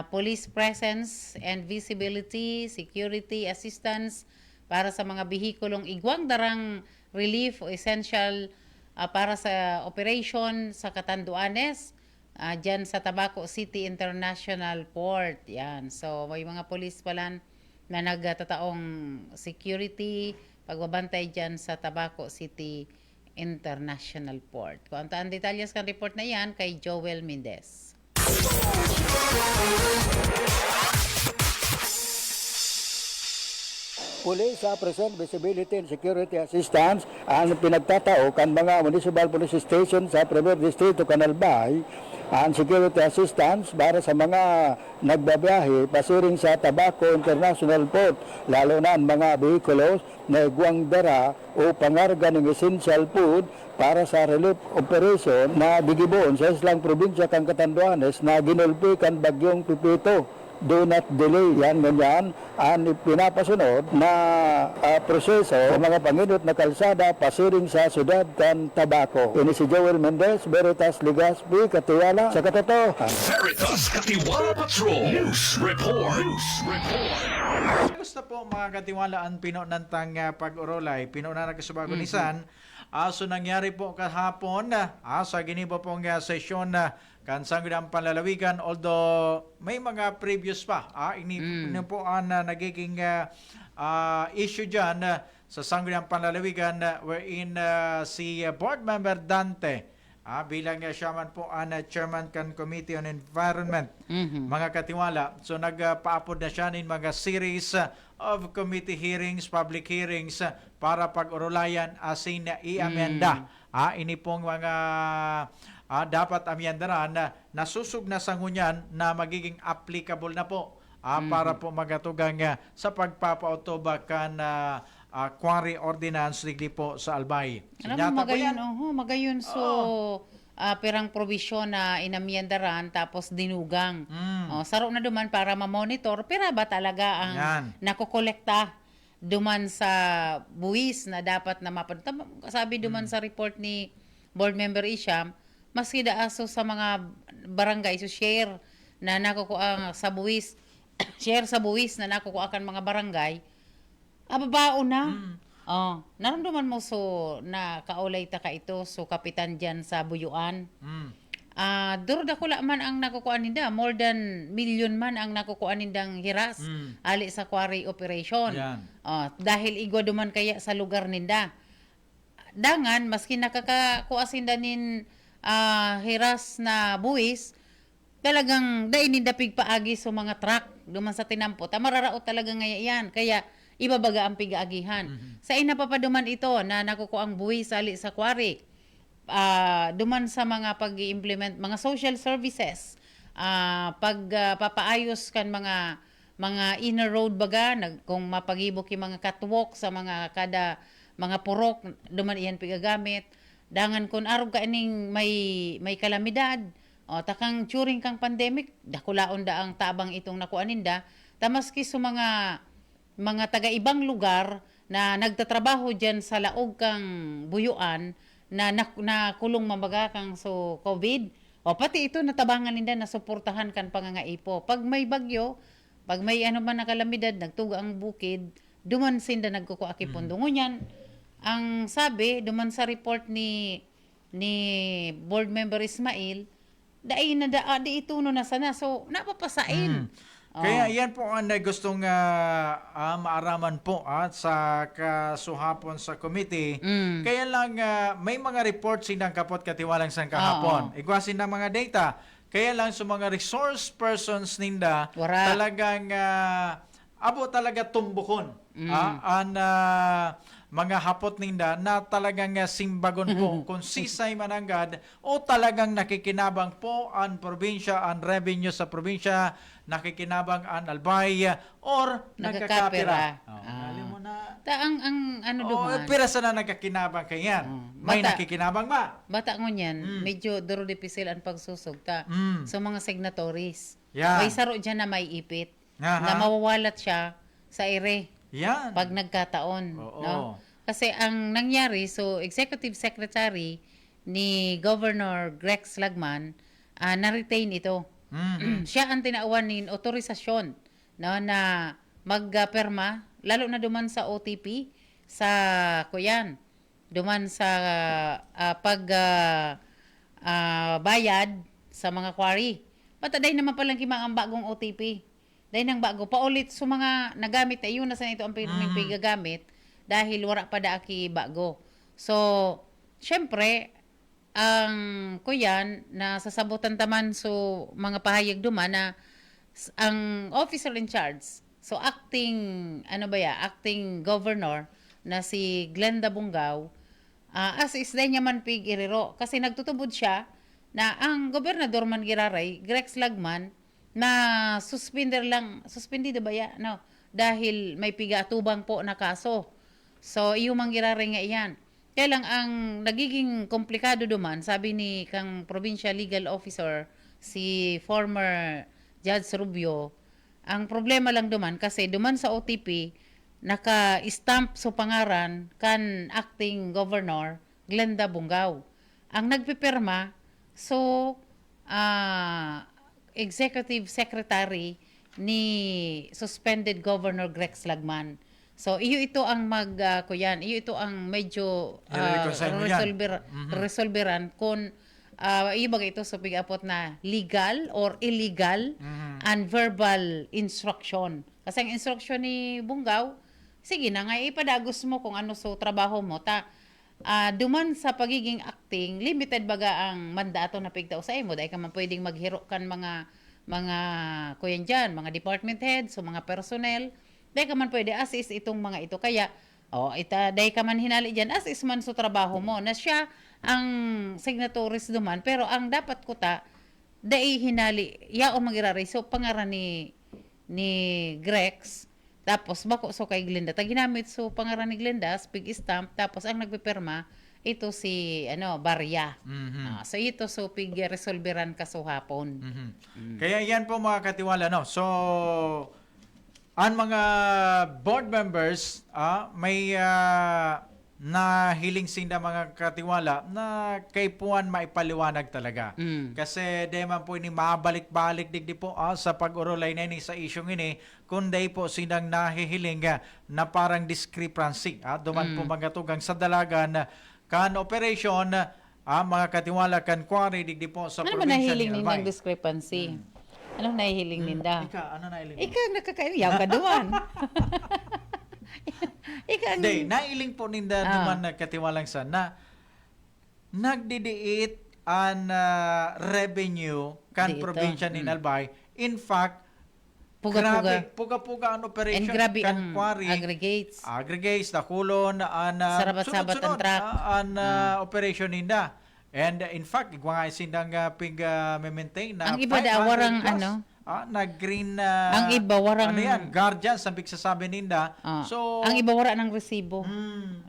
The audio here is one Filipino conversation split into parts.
police presence and visibility, security assistance para sa mga bihikulong igwang darang relief o essential para sa operation sa Catanduanes, dyan sa Tabaco City International Port. Yan. So, may mga police pala na nagtataong security, pagbabantay dyan sa Tabaco City International Port. Kung ang detalyas kan report na yan kay Joel Mendez. Police sa present visibility and security assistance ang pinagtatao kan mga municipal police station sa Premier Distrito Canalbay ang security assistance para sa mga nagbabiyahe pasiring sa Tabaco International Port, lalo na ang mga behikulos na igwang dara o pangarga ng essential food para sa relief operation na digibon sa islang probinsya kang Catanduanes na ginulpi kan bagyong Pipito. Do not delay. Yan ganyan ang pinapasunod na proseso sa mga panginot na kalsada pasiring sa siyudad kan Tabaco. Ini si Joel Mendez, Veritas Legazpi, Katiwala sa katotohanan. Veritas Katiwala Patrol News Report. Gusto po mga katiwala ang pinonantang pag-urolay, pinuna na kasubagunisan. So nangyari po kahapon sa ginibo pong sesyon kan sangguniang panlalawigan, although may mga previous pa. Ini po ang nagiging issue dyan sa sangguniang panlalawigan wherein si board member Dante bilang siya man po ang chairman kan Committee on Environment, mga katiwala. So nagpaapod na siya ng mga series of committee hearings, public hearings para pag-urulayan asin i-amenda. Ini pong mga dapat amyandaran na nasusog na sangunyan na magiging applicable na po para po magatugang sa pagpapautoba kan quarry ordinance ligli po sa Albay. Alam mo, magayon so pirang provision na inamyandaran tapos dinugang. Saro na duman para ma-monitor, pera ba talaga ang nakokolekta duman sa buwis na dapat na mapunta. Sabi duman sa report ni board member Isham, maski daaso sa mga barangay, so share na nakukuha sa buwis, share sa buwis na nakukuha kan mga barangay, ababao na. Naramdaman mo so na kaulay ta ka ito so kapitan dyan sa Buyuan. Durod ako man ang nakukuha ninda, more than million man ang nakukuha nindang hiras ali sa quarry operation. Dahil igwa duman kaya sa lugar ninda. Dangan maski nakakakuha sinda nin hiras na buwis, talagang dahil nindapig paagi sa mga truck duman sa tinampo. Mararaot talaga ngayon yan. Kaya ibabaga ang pigaagihan. Sa inapapaduman ito na nakukuha ang buwis sali sa quarry. Duman sa mga pag-i-implement, mga social services, pagpapaayos kan mga inner road baga, kung mapagibok yung mga catwalk sa mga kada mga purok, duman iyan pigagamit. Dangan kun arog ka ining may kalamidad, takang during kang pandemic, dakulaon da ang tabang itong nakuha ninda, tamaski sa mga taga-ibang lugar na nagtatrabaho dyan sa laog kang Buyuan na kulong mabaga kang so COVID. Pati ito natabangan ninda na suportahan kan pangangaipo. Pag may bagyo, pag may ano man na kalamidad, nagtuga ang bukid, duman sinda nagkukuaki pundo. Ngunyan, ang sabi, duman sa report ni board member Ismail, di ituno na sana. So, napapasain. Kaya yan po ang gustong maaraman po sa kasuhapon sa committee. Kaya lang may mga reports sinang kapot katiwalang sang kahapon. Igwasin na mga data. Kaya lang sa mga resource persons ninda, talagang abo talaga tumbukon. Mga hapot ninda na talagang simbagon po kung sisay mananggad o talagang nakikinabang po ang probinsya, ang revenue sa probinsya, nakikinabang ang Albay or nagkakapira. Alam mo na. Pira sa na nagkakinabang kayan. May nakikinabang ba? Bata ngo niyan, medyo duro dipisil ang pagsusog ta sa mga signatories. Yan. May saro dyan na may ipit na mawawalat siya sa ere. Yan. Pag nagkataon. No? Kasi ang nangyari, so Executive Secretary ni Governor Grex Lagman, na-retain ito. Siya ang tinauhan nin otorisasyon no, na magperma, lalo na duman sa OTP, sa kuyan, duman sa bayad sa mga quarry. Pataday naman palang kimang ang bagong OTP. Dahil nang bago, paulit sa mga nagamit na yun na sa ito ang pigagamit dahil wala pa daaki bago. So, syempre, ang kuyan na sasabutan taman so mga pahayag duman na ang officer in charge, so acting acting governor na si Glenda Bungao, as is day niya man pig iriro kasi nagtutubod siya na ang gobernador man giraray Grex Lagman na suspendido ba ya no dahil may pigatubang po na kaso. So iyo man giraray nga iyan. Kaya lang ang nagiging komplikado duman, sabi ni kang provincial legal officer, si former Judge Rubio, ang problema lang duman kasi duman sa OTP, naka-stamp sa pangaran kan acting governor, Glenda Bungao. Ang nagpipirma, so executive secretary ni suspended Governor Grex Lagman. So, ito ang iyo ito ang medyo resolveran kung iyo bagay ito sa pig-apot na legal or illegal and verbal instruction. Kasi ang instruction ni Bungao, sige na nga, ipadagos mo kung ano so trabaho mo. Duman sa pagiging acting, limited baga ang mandato na pigtao sa imo. Dahil ka man pwedeng maghiro kan mga kuyan dyan, mga department heads, o mga personnel. Dahil ka man pwede assist itong mga ito. Kaya, dahil ka man hinali dyan, assist man sa trabaho mo. Na siya ang signatories duman. Pero ang dapat ko dahil hinali, o magiraray. So, pangaran ni Grex, tapos bako so kay Glenda. Ginamit so pangaran ni Glenda, pig stamp, tapos ang nagpipirma, ito si Barya. So, ito so pig resolveran kaso hapon. Kaya yan po mga katiwala. No? So, ang mga board members may nahiling sinda mga katiwala na kay puan maipaliwanag talaga. Kasi di man po ini mabalik-balik digdi po sa pag-urolay na ini sa isyong ini kundi po sinang nahihiling na parang discrepancy. Duman po mga tugang sa dalagan kan operation mga katiwala kan quarry digdi po sa ano ba probinsya nahiling ni ninyang Albay. discrepancy? Anong nahihiling ninda? Ano nahiling? Ikaw nakakaiyaw ka duman. Hindi, nailing po ninda naman na katiwalang sana nagdidiit ang revenue kan Dito. probinsya ni Albay. In fact, Puga-puga. puga-puga ang operation And grabe kan ang quarry. Aggregates, dakulon, ang Sarabat-sabat ang truck. Ang operation ninda. And in fact, igwa nga sindang maintain na Ang iba da, 500 warang plus, ano? na green Ang iba, warang- ano yan, guardian, sabik sasabi ninda. So, ang iba wala ng resibo.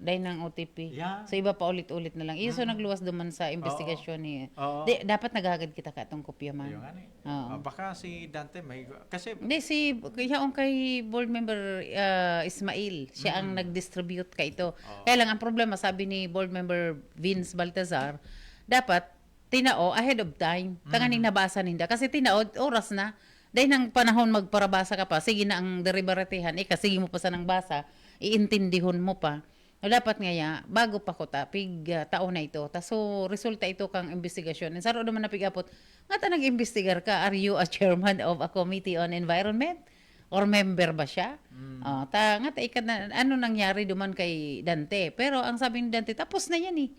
Dahil ng OTP. Yeah. So iba pa ulit-ulit na lang. Iyo so nagluwas duman sa investigasyon ni. Oo. Dapat naghagad kita ka itong kopya man. Yung ano eh. Oo. Baka si Dante may kasi Hindi, kay board member Ismail, siya ang nag-distribute ka ito. Kaya lang, ang problema, sabi ni board member Vince Baltazar, dapat tinao ahead of time. Tanganing nabasa ninda. Kasi tinaod, oras na. Dahil ng panahon magparabasa ka pa, sige na ang deliberatihan, sige mo pa sa nang basa, iintindihon mo pa. O dapat ngaya, bago pa ko taon na ito. So, resulta ito kang investigasyon. And saro naman na pigapot, nga ta nag-investigar ka, are you a chairman of a committee on environment? Or member ba siya? Ano nangyari duman kay Dante? Pero ang sabi ni Dante, tapos na yan eh.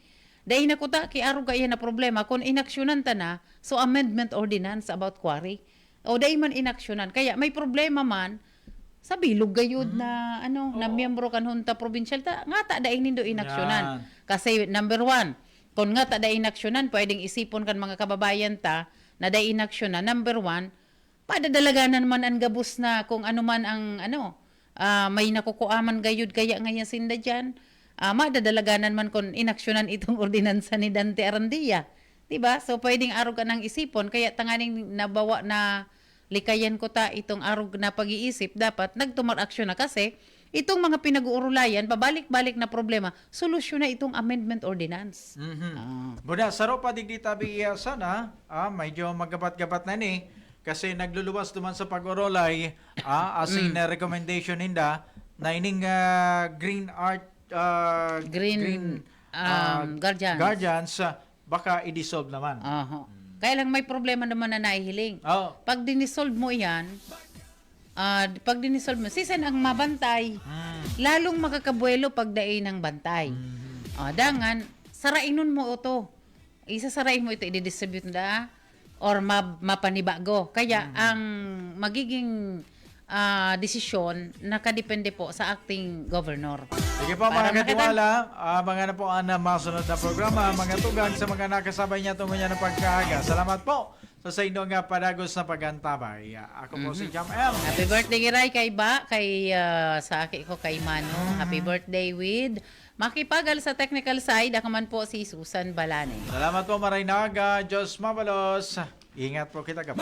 Dahil na ko kiaro ka yan na problema, kung inaksyonan ta na, so amendment ordinance about quarry. O dahil man inaksyonan. Kaya may problema man, sabi, lugayod na, na miyembro kan hunta provincial, nga ta dahil nindo inaksyonan. Kasi number 1, kung nga ta dahil inaksyonan, pwedeng isipon kan mga kababayan ta, na dahil inaksyonan. Number 1, padadalaganan man ang gabus na kung ano man ang, may nakukuaman gayud kaya ngayon sinda dyan. Madadalaganan man kung inaksyonan itong ordinansa ni Dante Arandia. Diba? So, pwedeng arog ka ng isipon, kaya tanganing nabawa na likayan ko itong arog na pag-iisip, dapat nagtumar-aksyon na kasi itong mga pinag-uurulayan, pabalik-balik na problema, solusyon na itong amendment ordinance. Buda, saro pa digdi tabi sana, medyo magabat-gabat na ni, kasi nagluluwas duman sa pag-urolay as in recommendation ninda na ining green art guardians baka i-dissolve naman. Kaya lang may problema naman na naihiling. Pag dinisolve mo yan, sisan ang mabantay. Lalong makakabuelo pag daay ng bantay. Dangan, sarainon mo ito. Isasarain mo ito, i-distribute na or mapanibago. Kaya ang magiging desisyon nakadepende po sa acting governor. Sige po mga katiwala, mga na po ang masunod na programa, mga tugag sa mga nakasabay niya tungo niya ng pagkaaga. Salamat po sa inyong padagos na pagantabay. Ako po si Jam L. Happy birthday Giray kay sa aki ko kay Mano. Happy birthday with makipagal sa technical side. Ako man po si Susan Balane. Salamat po Marinaga. Diyos mabalos. Ingat po kita.